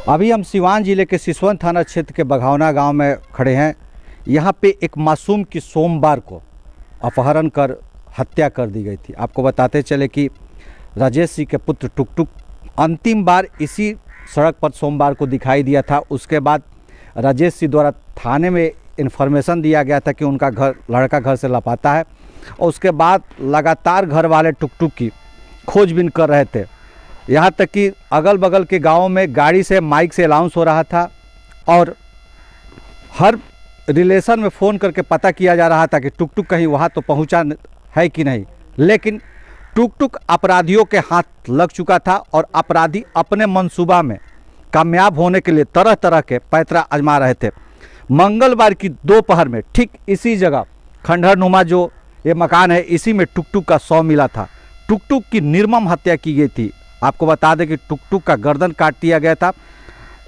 अभी हम सिवान जिले के सिसवन थाना क्षेत्र के बघावना गांव में खड़े हैं। यहां पे एक मासूम की सोमवार को अपहरण कर हत्या कर दी गई थी। आपको बताते चले कि राजेश सिंह के पुत्र टुकटुक अंतिम बार इसी सड़क पर सोमवार को दिखाई दिया था। उसके बाद राजेश सिंह द्वारा थाने में इन्फॉर्मेशन दिया गया था कि उनका लड़का घर से लापता है, और उसके बाद लगातार घर वाले टुकटुक की खोजबीन कर रहे थे। यहाँ तक कि अगल बगल के गांवों में गाड़ी से माइक से अनाउंस हो रहा था और हर रिलेशन में फ़ोन करके पता किया जा रहा था कि टुकटुक कहीं वहाँ तो पहुँचा है कि नहीं। लेकिन टुकटुक अपराधियों के हाथ लग चुका था और अपराधी अपने मंसूबा में कामयाब होने के लिए तरह तरह के पैतरा आजमा रहे थे। मंगलवार की दोपहर में ठीक इसी जगह खंडहर नुमा जो ये मकान है, इसी में टुकटुक का शव मिला था। टुकटुक की निर्मम हत्या की गई थी। आपको बता दें कि टुकटुक का गर्दन काट दिया गया था,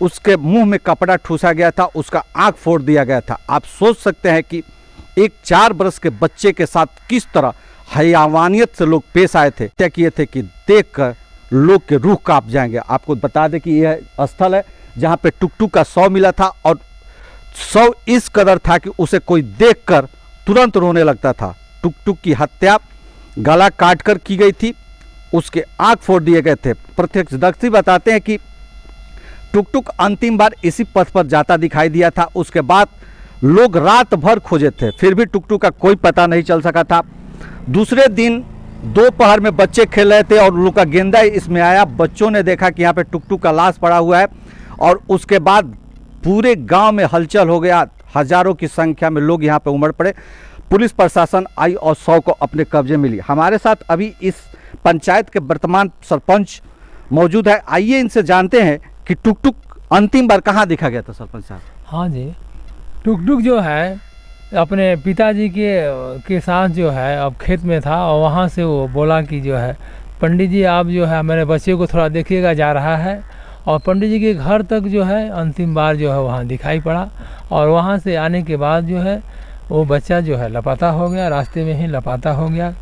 उसके मुंह में कपड़ा ठूसा गया था, उसका आंख फोड़ दिया गया था। आप सोच सकते हैं कि एक 4 वर्ष के बच्चे के साथ किस तरह हयावानियत से लोग पेश आए थे। क्या किए थे कि देखकर लोग के रूह कांप जाएंगे। आपको बता दें कि यह स्थल है जहां पे टुकटुक का शव मिला था, और शव इस कदर था कि उसे कोई देखकर तुरंत रोने लगता था। टुकटुक की हत्या गला काटकर की गई थी, उसके आंख फोड़ दिए गए थे। प्रत्यक्षदर्शी बताते हैं कि टुकटुक अंतिम बार इसी पथ पर जाता दिखाई दिया था। उसके बाद लोग रात भर खोजे थे, फिर भी टुकटुक का कोई पता नहीं चल सका था। दूसरे दिन दोपहर में बच्चे खेल रहे थे और उन लोग का गेंदा इसमें आया। बच्चों ने देखा कि यहाँ पे टुकटुक का लाश पड़ा हुआ है, और उसके बाद पूरे गांव में हलचल हो गया। हजारों की संख्या में लोग यहाँ पे उमड़ पड़े। पुलिस प्रशासन आई और शव को अपने कब्जे में ली। हमारे साथ अभी इस पंचायत के वर्तमान सरपंच मौजूद है। आइए इनसे जानते हैं कि टुकटुक अंतिम बार कहाँ देखा गया था। सरपंच साहब। हाँ जी, टुकटुक जो है अपने पिताजी के साथ जो है अब खेत में था, और वहाँ से वो बोला कि जो है पंडित जी आप जो है मेरे बच्चे को थोड़ा देखिएगा, जा रहा है। और पंडित जी के घर तक जो है अंतिम बार जो है वहाँ दिखाई पड़ा, और वहाँ से आने के बाद जो है वो बच्चा जो है लापता हो गया, रास्ते में ही लापता हो गया।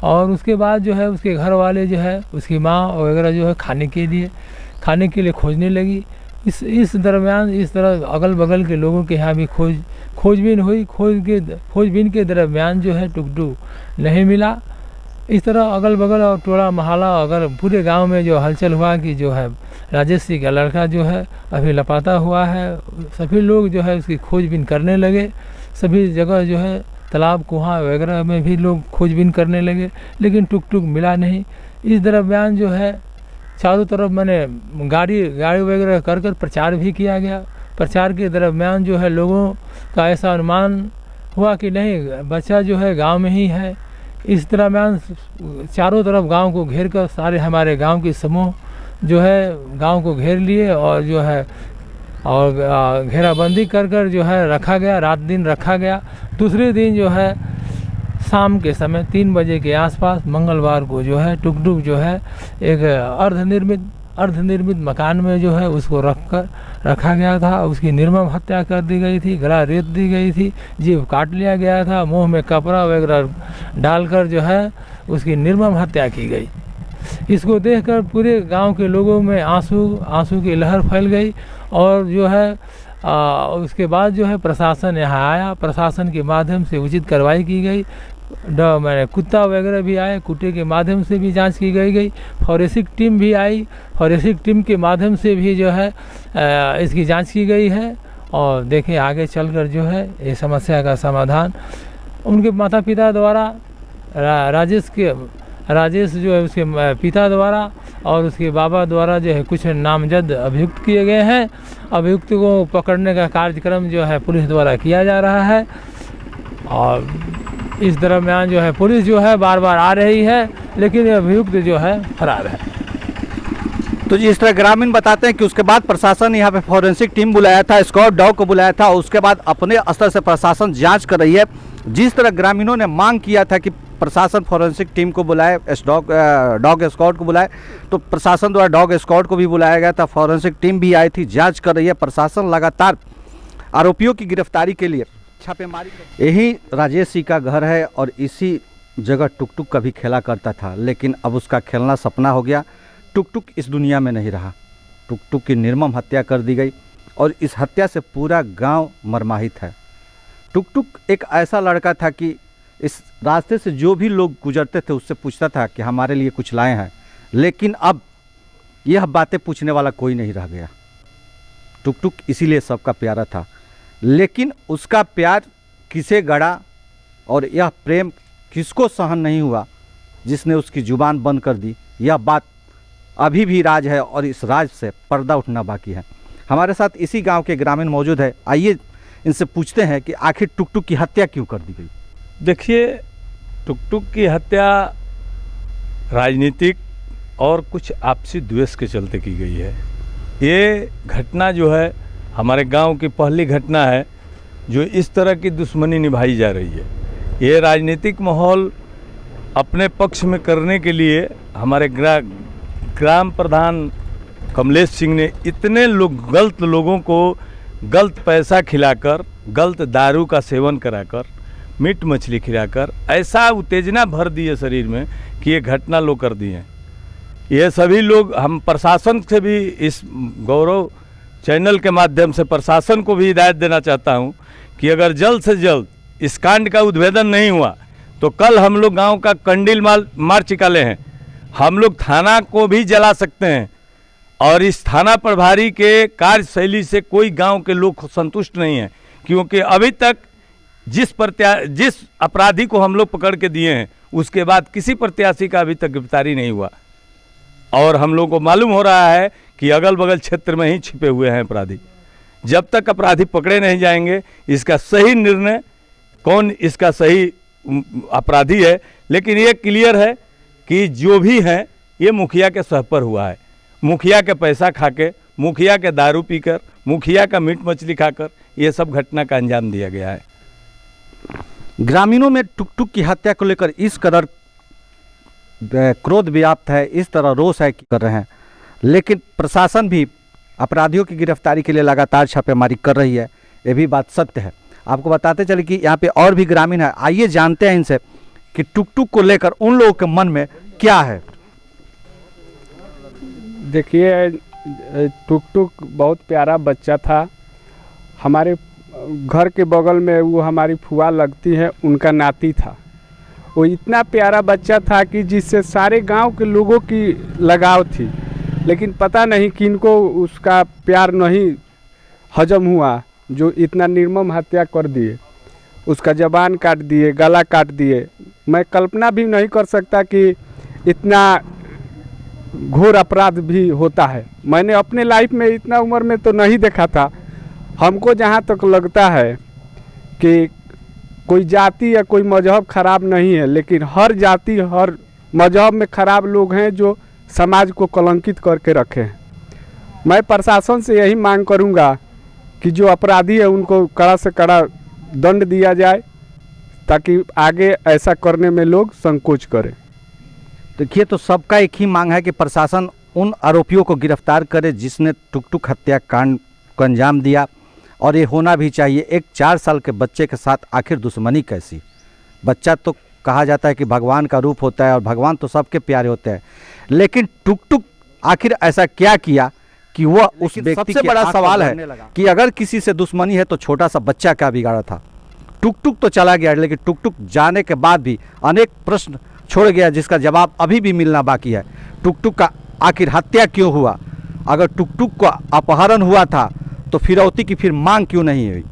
और उसके बाद जो है उसके घर वाले जो है उसकी माँ वगैरह जो है खाने के लिए खोजने लगी। इस दरमियान इस तरह अगल बगल के लोगों के यहाँ भी खोजबीन हुई। खोजबीन के दरमियान जो है टुकटुक नहीं मिला। इस तरह अगल बगल और टोला मोहल्ला अगर पूरे गांव में जो हलचल हुआ कि जो है राजेश सिंह का लड़का जो है अभी लापता हुआ है। सभी लोग जो है उसकी खोजबीन करने लगे। सभी जगह जो है तालाब कुआं वगैरह में भी लोग खोजबीन करने लगे, लेकिन टुकटुक मिला नहीं। इस दरमियान जो है चारों तरफ मैंने गाड़ी वगैरह कर प्रचार भी किया गया। प्रचार के दरमियान जो है लोगों का ऐसा अनुमान हुआ कि नहीं बच्चा जो है गांव में ही है। इस दरमियान चारों तरफ गांव को घेर कर सारे हमारे गांव के समूह जो है गांव को घेर लिए, और जो है और घेराबंदी कर जो है रखा गया, रात दिन रखा गया। दूसरे दिन जो है शाम के समय 3 बजे के आसपास मंगलवार को जो है टुकटुक जो है एक अर्धनिर्मित मकान में जो है उसको रखा गया था। उसकी निर्मम हत्या कर दी गई थी, गला रेत दी गई थी, जीभ काट लिया गया था, मुंह में कपड़ा वगैरह डालकर जो है उसकी निर्मम हत्या की गई। इसको देखकर पूरे गांव के लोगों में आंसू की लहर फैल गई, और जो है उसके बाद जो है प्रशासन यहाँ आया। प्रशासन के माध्यम से उचित कार्रवाई की गई। मैंने कुत्ता वगैरह भी आए, कुत्ते के माध्यम से भी जांच की गई। फॉरेंसिक टीम भी आई, फॉरेंसिक टीम के माध्यम से भी जो है इसकी जांच की गई है। और देखें आगे चलकर जो है ये समस्या का समाधान उनके माता पिता द्वारा, राजेश जो है उसके पिता द्वारा और उसके बाबा द्वारा जो है कुछ नामजद अभियुक्त किए गए हैं। अभियुक्त को पकड़ने का कार्यक्रम जो है पुलिस द्वारा किया जा रहा है। और इस दरमियान जो है पुलिस जो है बार बार आ रही है, लेकिन अभियुक्त जो है फरार है। तो जी इस तरह ग्रामीण बताते हैं कि उसके बाद प्रशासन यहाँ पे फॉरेंसिक टीम बुलाया था, स्क्वाड डॉग को बुलाया था। उसके बाद अपने स्तर से प्रशासन जांच कर रही है। जिस तरह ग्रामीणों ने मांग किया था कि प्रशासन फॉरेंसिक टीम को बुलाए, डॉग स्क्वाड को बुलाए, तो प्रशासन द्वारा डॉग स्क्वाड को भी बुलाया गया था। फॉरेंसिक टीम भी आई थी, जांच कर रही है। प्रशासन लगातार आरोपियों की गिरफ्तारी के लिए छापेमारी। यही राजेश सिंह का घर है और इसी जगह टुक टुक कभी खेला करता था, लेकिन अब उसका खेलना सपना हो गया। टुक टुक इस दुनिया में नहीं रहा। टुक टुक की निर्मम हत्या कर दी गई और इस हत्या से पूरा गांव मर्माहित है। टुक टुक एक ऐसा लड़का था कि इस रास्ते से जो भी लोग गुजरते थे उससे पूछता था कि हमारे लिए कुछ लाए हैं, लेकिन अब यह बातें पूछने वाला कोई नहीं रह गया। टुक टुक इसीलिए सबका प्यारा था, लेकिन उसका प्यार किसे गड़ा और यह प्रेम किसको सहन नहीं हुआ जिसने उसकी ज़ुबान बंद कर दी, यह बात अभी भी राज है और इस राज से पर्दा उठना बाकी है। हमारे साथ इसी गांव के ग्रामीण मौजूद है, आइए इनसे पूछते हैं कि आखिर टुक टुक की हत्या क्यों कर दी गई। देखिए, टुक टुक की हत्या राजनीतिक और कुछ आपसी द्वेष के चलते की गई है। ये घटना जो है हमारे गांव की पहली घटना है जो इस तरह की दुश्मनी निभाई जा रही है। ये राजनीतिक माहौल अपने पक्ष में करने के लिए हमारे ग्राम प्रधान कमलेश सिंह ने इतने गलत लोगों को गलत पैसा खिलाकर, गलत दारू का सेवन कराकर, मीट मछली खिलाकर ऐसा उत्तेजना भर दी है शरीर में कि ये घटना लोग कर दी हैं। ये सभी लोग, हम प्रशासन से भी इस गौरव चैनल के माध्यम से प्रशासन को भी हिदायत देना चाहता हूं कि अगर जल्द से जल्द इस कांड का उद्भेदन नहीं हुआ तो कल हम लोग गांव का कंडील मार्च निकाले हैं। हम लोग थाना को भी जला सकते हैं और इस थाना प्रभारी के कार्यशैली से कोई गांव के लोग संतुष्ट नहीं हैं, क्योंकि अभी तक जिस अपराधी को हम लोग पकड़ के दिए हैं उसके बाद किसी प्रत्याशी का अभी तक गिरफ्तारी नहीं हुआ और हम लोग को मालूम हो रहा है कि अगल बगल क्षेत्र में ही छिपे हुए हैं अपराधी। जब तक अपराधी पकड़े नहीं जाएंगे इसका सही निर्णय कौन इसका सही अपराधी है, लेकिन ये क्लियर है कि जो भी है ये मुखिया के सह पर हुआ है। मुखिया के पैसा खाके, मुखिया के दारू पीकर, मुखिया का मीट मछली खाकर ये सब घटना का अंजाम दिया गया है। ग्रामीणों में टुक टुक की हत्या को लेकर इस कदर क्रोध व्याप्त है, इस तरह रोष है कि कर रहे हैं, लेकिन प्रशासन भी अपराधियों की गिरफ्तारी के लिए लगातार छापेमारी कर रही है। ये भी बात सत्य है। आपको बताते चले कि यहाँ पे और भी ग्रामीण है, आइए जानते हैं इनसे कि टुक टुक को लेकर उन लोगों के मन में क्या है। देखिए, टुक टुक बहुत प्यारा बच्चा था। हमारे घर के बगल में वो हमारी फुआ लगती है, उनका नाती था। वो इतना प्यारा बच्चा था कि जिससे सारे गांव के लोगों की लगाव थी, लेकिन पता नहीं किनको उसका प्यार नहीं हजम हुआ जो इतना निर्मम हत्या कर दिए। उसका ज़बान काट दिए, गला काट दिए। मैं कल्पना भी नहीं कर सकता कि इतना घोर अपराध भी होता है। मैंने अपने लाइफ में इतना उम्र में तो नहीं देखा था। हमको जहाँ तक लगता है कि कोई जाति या कोई मजहब खराब नहीं है, लेकिन हर जाति हर मजहब में खराब लोग हैं जो समाज को कलंकित करके रखे हैं। मैं प्रशासन से यही मांग करूंगा कि जो अपराधी है उनको कड़ा से कड़ा दंड दिया जाए ताकि आगे ऐसा करने में लोग संकोच करें। देखिए, तो सबका एक ही मांग है कि प्रशासन उन आरोपियों को गिरफ्तार करे जिसने टुक टुक हत्याकांड को अंजाम दिया, और ये होना भी चाहिए। एक 4 साल के बच्चे के साथ आखिर दुश्मनी कैसी? बच्चा तो कहा जाता है कि भगवान का रूप होता है और भगवान तो सबके प्यारे होते हैं, लेकिन टुक टुक आखिर ऐसा क्या किया कि वह उस व्यक्ति सबसे बड़ा सवाल है कि अगर किसी से दुश्मनी है तो छोटा सा बच्चा क्या बिगाड़ा था। टुक टुक तो चला गया, लेकिन टुक टुक जाने के बाद भी अनेक प्रश्न छोड़ गया जिसका जवाब अभी भी मिलना बाकी है। टुक टुक का आखिर हत्या क्यों हुआ? अगर टुक टुक का अपहरण हुआ था तो फिरौती की फिर मांग क्यों नहीं हुई?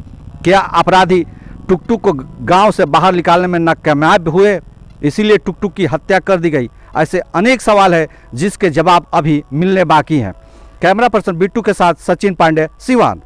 क्या अपराधी टुक टुक को गांव से बाहर निकालने में नाकामयाब हुए, इसीलिए टुक टुक की हत्या कर दी गई? ऐसे अनेक सवाल है जिसके जवाब अभी मिलने बाकी हैं। कैमरा पर्सन बिट्टू के साथ सचिन पांडे, सिवान।